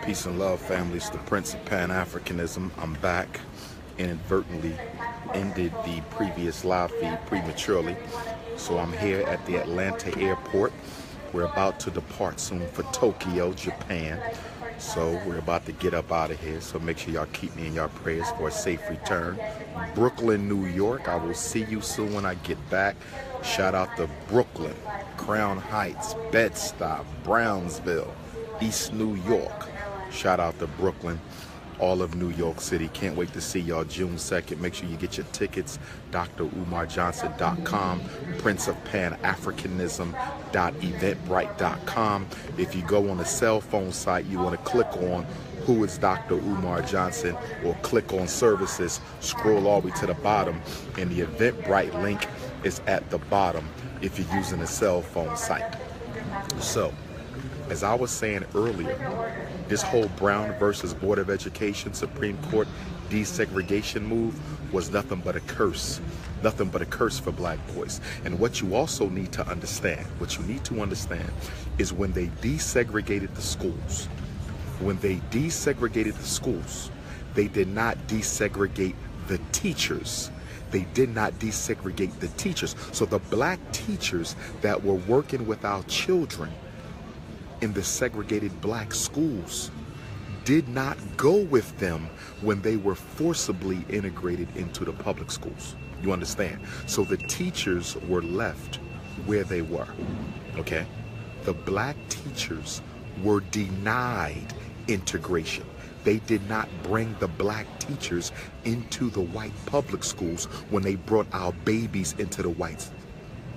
Peace and love, families. The Prince of Pan-Africanism. I'm back. Inadvertently ended the previous live feed prematurely. So I'm here at the Atlanta airport. We're about to depart soon for Tokyo, Japan. So we're about to get up out of here. So make sure y'all keep me in your prayers for a safe return. Brooklyn, New York. I will see you soon when I get back. Shout out to Brooklyn, Crown Heights, Bed-Stuy, Brownsville, East New York. Shout out to Brooklyn, all of New York City. Can't wait to see y'all June 2nd. Make sure you get your tickets. DrUmarJohnson.com, PrinceofPanAfricanism.eventbrite.com. If you go on the cell phone site, you want to click on Who is Dr. Umar Johnson, or click on Services. Scroll all the way to the bottom, and the Eventbrite link is at the bottom if you're using a cell phone site. So, as I was saying earlier, this whole Brown versus Board of Education Supreme Court desegregation move was nothing but a curse. Nothing but a curse for black boys. And what you also need to understand, is when they desegregated the schools, they did not desegregate the teachers. They did not desegregate the teachers. So the black teachers that were working with our children in the segregated black schools did not go with them when they were forcibly integrated into the public schools. You understand? So the teachers were left where they were, okay? The black teachers were denied integration. They did not bring the black teachers into the white public schools when they brought our babies into the white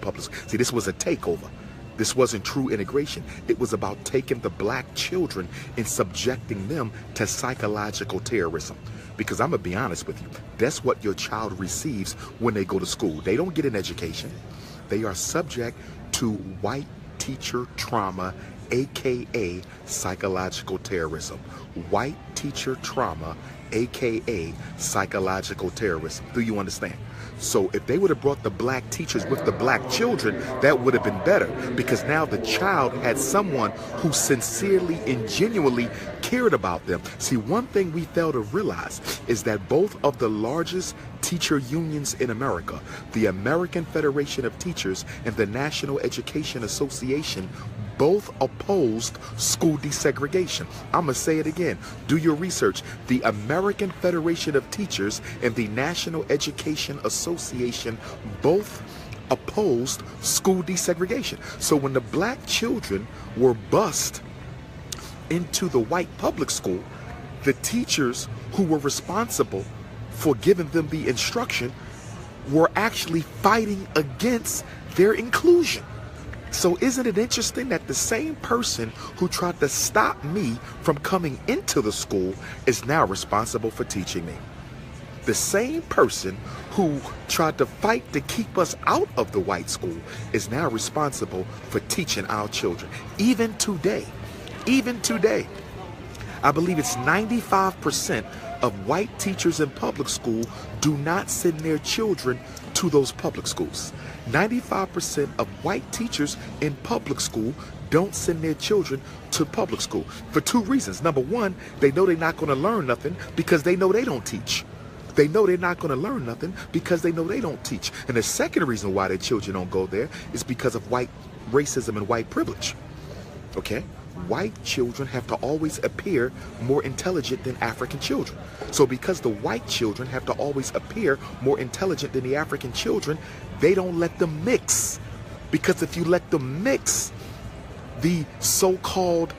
public schools. See, this was a takeover. This wasn't true integration. It was about taking the black children and subjecting them to psychological terrorism. Because I'm going to be honest with you, that's what your child receives when they go to school. They don't get an education. They are subject to white teacher trauma, aka psychological terrorism. White teacher trauma, aka psychological terrorism. Do you understand? So if they would have brought the black teachers with the black children, that would have been better, because now the child had someone who sincerely and genuinely cared about them. See, one thing we fail to realize is that both of the largest teacher unions in America, the American Federation of Teachers and the National Education Association, both opposed school desegregation. I'm going to say it again. Do your research. The American Federation of Teachers and the National Education Association both opposed school desegregation. So when the black children were bused into the white public school, the teachers who were responsible for giving them the instruction were actually fighting against their inclusion. So isn't it interesting that the same person who tried to stop me from coming into the school is now responsible for teaching me? The same person who tried to fight to keep us out of the white school is now responsible for teaching our children. Even today, I believe it's 95% of white teachers in public school do not send their children to those public schools. 95% of white teachers in public school don't send their children to public school for two reasons. Number one, they know they're not going to learn nothing because they know they don't teach. They know they're not going to learn nothing because they know they don't teach. And the second reason why their children don't go there is because of white racism and white privilege. Okay? White children have to always appear more intelligent than African children. So because the white children have to always appear more intelligent than the African children, they don't let them mix. Because if you let them mix, the so-called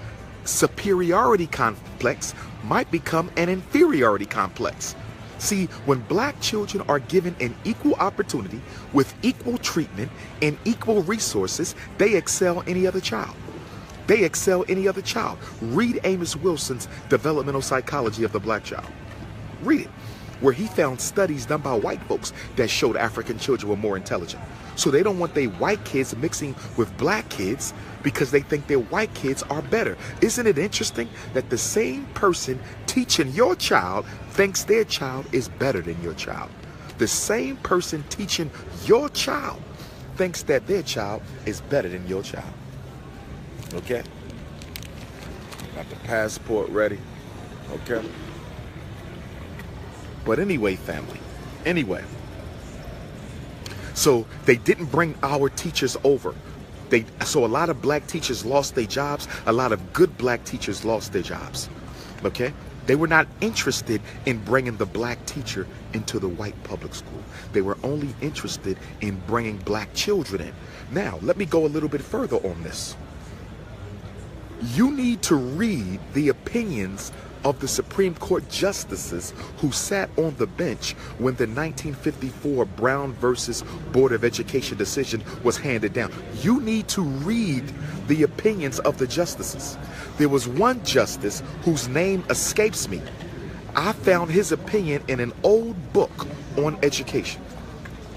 superiority complex might become an inferiority complex. See, when black children are given an equal opportunity with equal treatment and equal resources, they excel any other child. They excel any other child. Read Amos Wilson's Developmental Psychology of the Black Child. Read it, where he found studies done by white folks that showed African children were more intelligent. So they don't want their white kids mixing with black kids because they think their white kids are better. Isn't it interesting that the same person teaching your child thinks their child is better than your child? The same person teaching your child thinks that their child is better than your child. Okay? Got the passport ready. Okay. But anyway, family. Anyway. So they didn't bring our teachers over. So a lot of black teachers lost their jobs. A lot of good black teachers lost their jobs. Okay? They were not interested in bringing the black teacher into the white public school. They were only interested in bringing black children in. Now, let me go a little bit further on this. You need to read the opinions of the Supreme Court justices who sat on the bench when the 1954 Brown versus Board of Education decision was handed down. You need to read the opinions of the justices. There was one justice whose name escapes me. I found his opinion in an old book on education.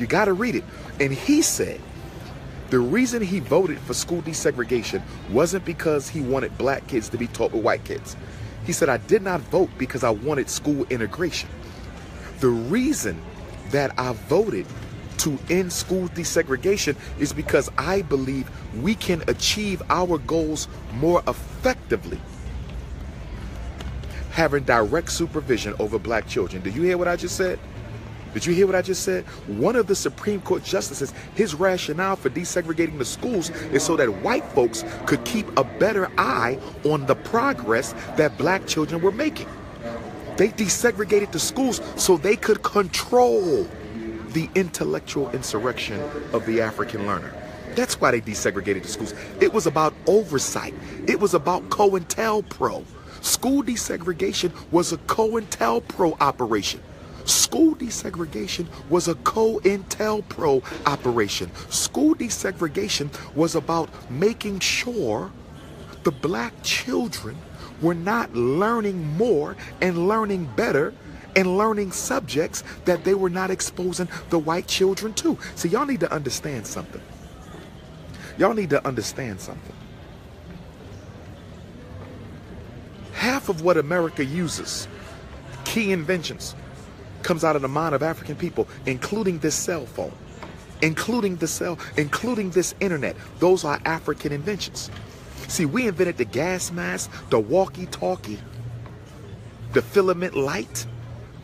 You got to read it. And he said the reason he voted for school desegregation wasn't because he wanted black kids to be taught with white kids. He said, I did not vote because I wanted school integration. The reason that I voted to end school desegregation is because I believe we can achieve our goals more effectively having direct supervision over black children. Did you hear what I just said? Did you hear what I just said? One of the Supreme Court justices, his rationale for desegregating the schools is so that white folks could keep a better eye on the progress that black children were making. They desegregated the schools so they could control the intellectual insurrection of the African learner. That's why they desegregated the schools. It was about oversight. It was about COINTELPRO. School desegregation was a COINTELPRO operation. School desegregation was a COINTELPRO operation. School desegregation was about making sure the black children were not learning more and learning better and learning subjects that they were not exposing the white children to. So y'all need to understand something. Y'all need to understand something. Half of what America uses, key inventions, comes out of the mind of African people, including this cell phone, including this internet. Those are African inventions. See, we invented the gas mask, the walkie-talkie, the filament light.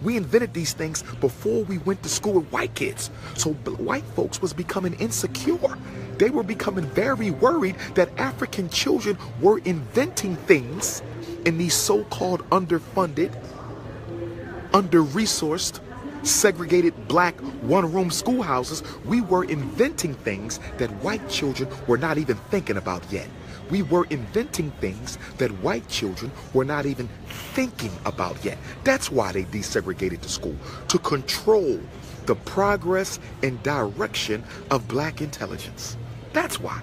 We invented these things before we went to school with white kids. So white folks was becoming insecure. They were becoming very worried that African children were inventing things in these so-called underfunded, under-resourced, segregated black one-room schoolhouses. We were inventing things that white children were not even thinking about yet. We were inventing things that white children were not even thinking about yet. That's why they desegregated the school, to control the progress and direction of black intelligence. That's why.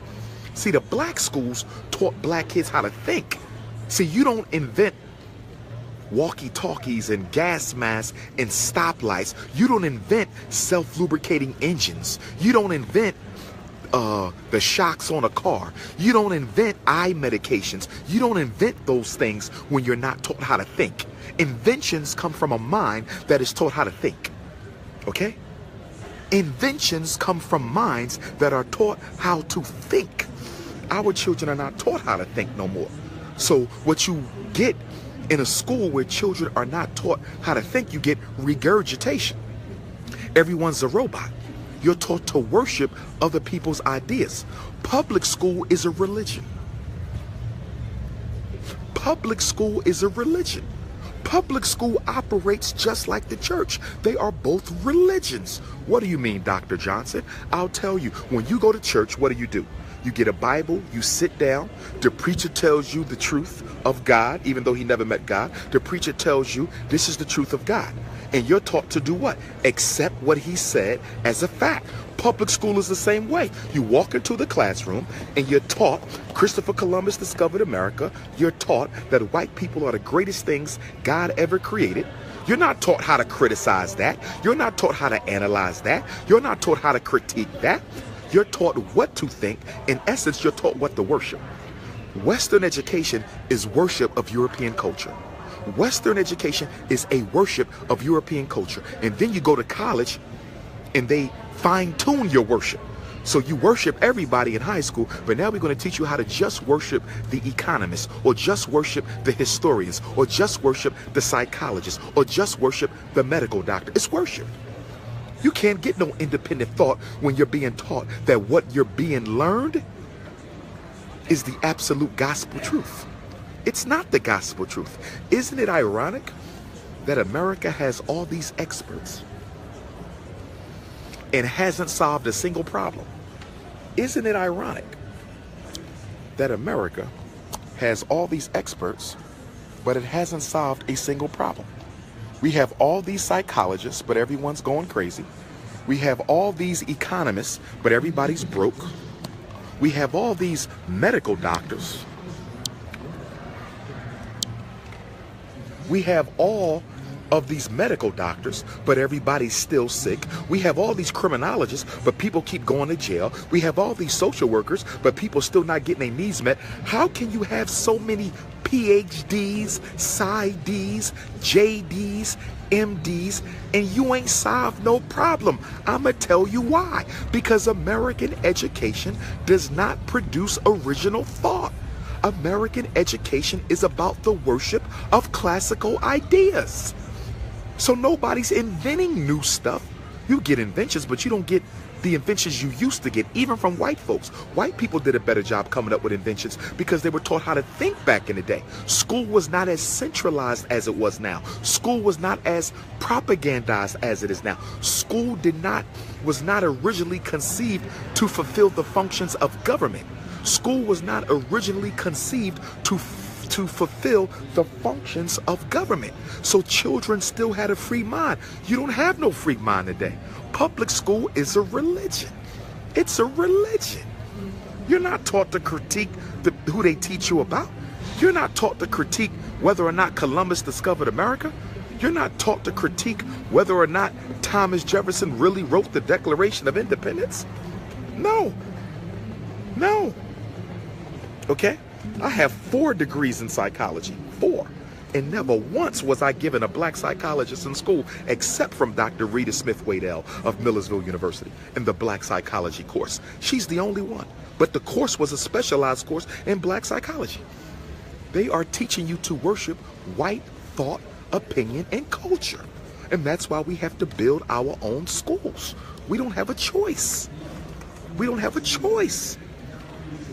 See, the black schools taught black kids how to think. See, you don't invent walkie-talkies and gas masks and stoplights. You don't invent self-lubricating engines. You don't invent the shocks on a car. You don't invent eye medications. You don't invent those things when you're not taught how to think. Inventions come from a mind that is taught how to think. Okay? Inventions come from minds that are taught how to think. Our children are not taught how to think no more. So what you get in a school where children are not taught how to think, you get regurgitation. Everyone's a robot. You're taught to worship other people's ideas. Public school is a religion. Public school is a religion. Public school operates just like the church. They are both religions. What do you mean, Dr. Johnson? I'll tell you. When you go to church, what do? You get a Bible, you sit down, the preacher tells you the truth of God, even though he never met God. The preacher tells you this is the truth of God. And you're taught to do what? Accept what he said as a fact. Public school is the same way. You walk into the classroom and you're taught Christopher Columbus discovered America. You're taught that white people are the greatest things God ever created. You're not taught how to criticize that. You're not taught how to analyze that. You're not taught how to critique that. You're taught what to think. In essence, you're taught what to worship. Western education is worship of European culture. Western education is a worship of European culture. And then you go to college and they fine-tune your worship. So you worship everybody in high school, but now we're going to teach you how to just worship the economists, or just worship the historians, or just worship the psychologists, or just worship the medical doctor. It's worship. You can't get no independent thought when you're being taught that what you're being learned is the absolute gospel truth. It's not the gospel truth. Isn't it ironic that America has all these experts and hasn't solved a single problem? Isn't it ironic that America has all these experts, but it hasn't solved a single problem? We have all these psychologists, but everyone's going crazy. We have all these economists, but everybody's broke. We have all these medical doctors. We have all of these medical doctors, but everybody's still sick. We have all these criminologists, but people keep going to jail. We have all these social workers, but people still not getting their needs met. How can you have so many PhDs, PsyDs, JDs, MDs, and you ain't solved no problem? I'ma tell you why. Because American education does not produce original thought. American education is about the worship of classical ideas. So nobody's inventing new stuff. You get inventions, but you don't get the inventions you used to get, even from white folks. White people did a better job coming up with inventions because they were taught how to think back in the day. School was not as centralized as it was now. School was not as propagandized as it is now. School was not originally conceived to fulfill the functions of government. School was not originally conceived to fulfill the functions of government. So children still had a free mind. You don't have no free mind today. Public school is a religion. It's a religion. You're not taught to critique who they teach you about. You're not taught to critique whether or not Columbus discovered America. You're not taught to critique whether or not Thomas Jefferson really wrote the Declaration of Independence. No. No. Okay? I have 4 degrees in psychology. 4. And never once was I given a black psychologist in school, except from Dr. Rita Smith Waddell of Millersville University in the black psychology course. She's the only one. But the course was a specialized course in black psychology. They are teaching you to worship white thought, opinion, and culture. And that's why we have to build our own schools. We don't have a choice. We don't have a choice.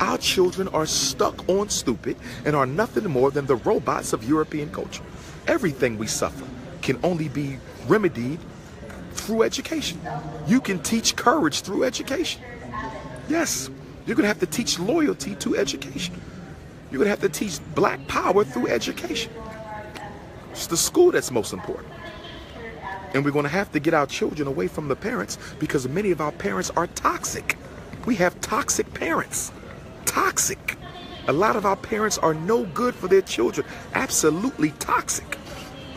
Our children are stuck on stupid and are nothing more than the robots of European culture. Everything we suffer can only be remedied through education. You can teach courage through education. Yes, you're going to have to teach loyalty to education. You're going to have to teach black power through education. It's the school that's most important. And we're going to have to get our children away from the parents because many of our parents are toxic. We have toxic parents. Toxic. A lot of our parents are no good for their children. Absolutely toxic.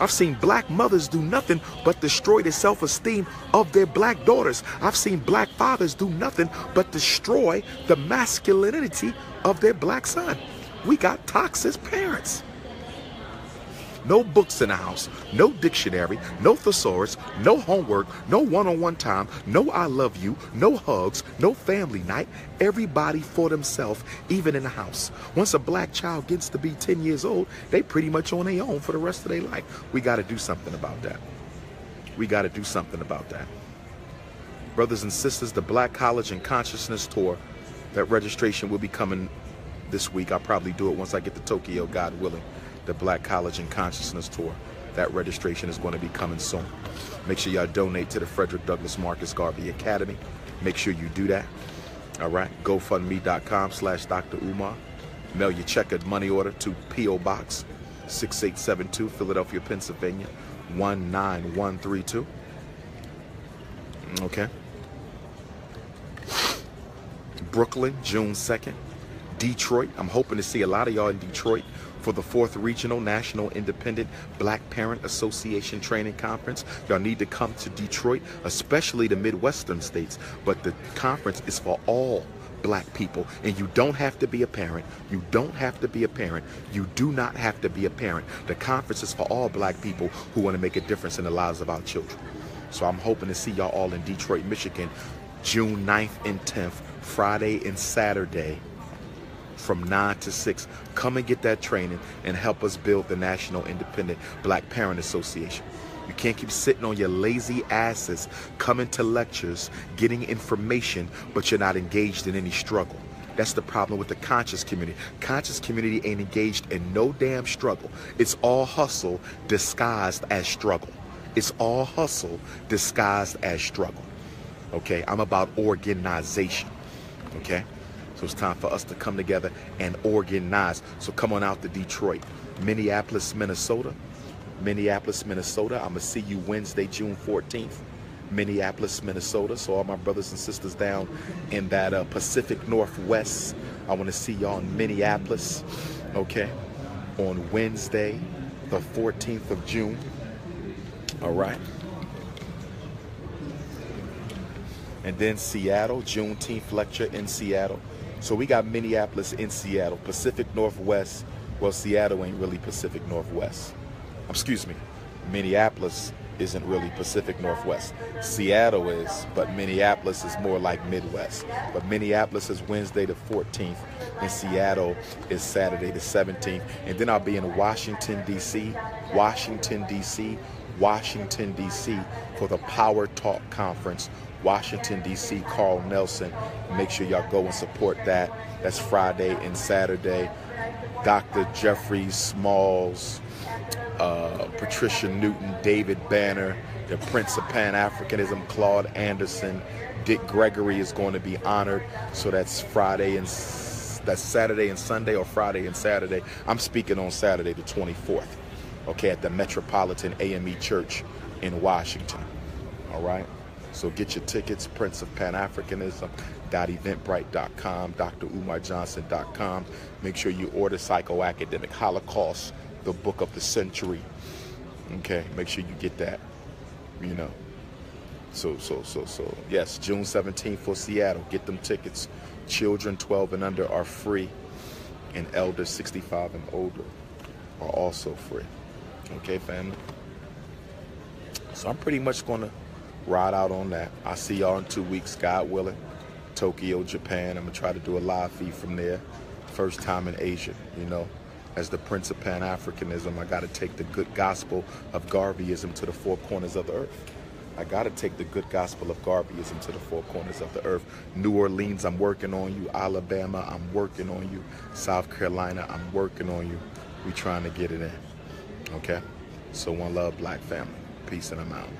I've seen black mothers do nothing but destroy the self-esteem of their black daughters. I've seen black fathers do nothing but destroy the masculinity of their black son. We got toxic parents. No books in the house, no dictionary, no thesaurus, no homework, no one-on-one time, no I love you, no hugs, no family night. Everybody for themselves, even in the house. Once a black child gets to be 10 years old, they pretty much on their own for the rest of their life. We got to do something about that. We got to do something about that. Brothers and sisters, the Black College and Consciousness Tour, that registration will be coming this week. I'll probably do it once I get to Tokyo, God willing. The Black College and Consciousness Tour. That registration is going to be coming soon. Make sure y'all donate to the Frederick Douglass Marcus Garvey Academy. Make sure you do that. All right. GoFundMe.com/Dr. Umar. Mail your check and money order to P.O. Box 6872, Philadelphia, Pennsylvania 19132. Okay. Brooklyn, June 2nd. Detroit. I'm hoping to see a lot of y'all in Detroit for the 4th Regional National Independent Black Parent Association Training Conference. Y'all need to come to Detroit, especially the Midwestern states. But the conference is for all black people, and you don't have to be a parent. You don't have to be a parent. You do not have to be a parent. The conference is for all black people who want to make a difference in the lives of our children. So I'm hoping to see y'all all in Detroit, Michigan, June 9th and 10th, Friday and Saturday, from 9 to 6. Come and get that training and help us build the National Independent Black Parent Association. You can't keep sitting on your lazy asses, coming to lectures, getting information, but you're not engaged in any struggle. That's the problem with the conscious community. Conscious community ain't engaged in no damn struggle. It's all hustle disguised as struggle. It's all hustle disguised as struggle. Okay, I'm about organization. Okay, so it's time for us to come together and organize. So come on out to Detroit, Minneapolis, Minnesota. Minneapolis, Minnesota. I'm gonna see you Wednesday, June 14th. Minneapolis, Minnesota. So all my brothers and sisters down in that Pacific Northwest, I want to see y'all in Minneapolis, okay, on Wednesday, the 14th of June. All right. And then Seattle, Juneteenth lecture in Seattle. So we got Minneapolis in Seattle, Pacific Northwest. Well, Seattle ain't really Pacific Northwest. Excuse me, Minneapolis isn't really Pacific Northwest. Seattle is, but Minneapolis is more like Midwest. But Minneapolis is Wednesday the 14th, and Seattle is Saturday the 17th. And then I'll be in Washington, D.C., Washington, D.C. for the Power Talk Conference, Washington, D.C., Carl Nelson. Make sure y'all go and support that. That's Friday and Saturday. Dr. Jeffrey Smalls, Patricia Newton, David Banner, the Prince of Pan-Africanism, Claude Anderson, Dick Gregory is going to be honored. So that's Saturday and Sunday, or Friday and Saturday. I'm speaking on Saturday the 24th, okay, at the Metropolitan AME Church in Washington. All right, so get your tickets, Prince of Pan-Africanism.eventbrite.com, drumarjohnson.com. Make sure you order Psychoacademic Holocaust, the book of the century. Okay, make sure you get that, you know. So yes, June 17th for Seattle. Get them tickets. Children 12 and under are free, and elders 65 and older are also free. Okay, family. So I'm pretty much gonna ride out on that. I'll see y'all in 2 weeks, God willing. Tokyo, Japan. I'm gonna try to do a live feed from there. First time in Asia, you know. As the Prince of Pan-Africanism, I got to take the good gospel of Garveyism to the four corners of the earth. I got to take the good gospel of Garveyism to the four corners of the earth. New Orleans, I'm working on you. Alabama, I'm working on you. South Carolina, I'm working on you. We trying to get it in. Okay? So one love, black family. Peace, and I'm out.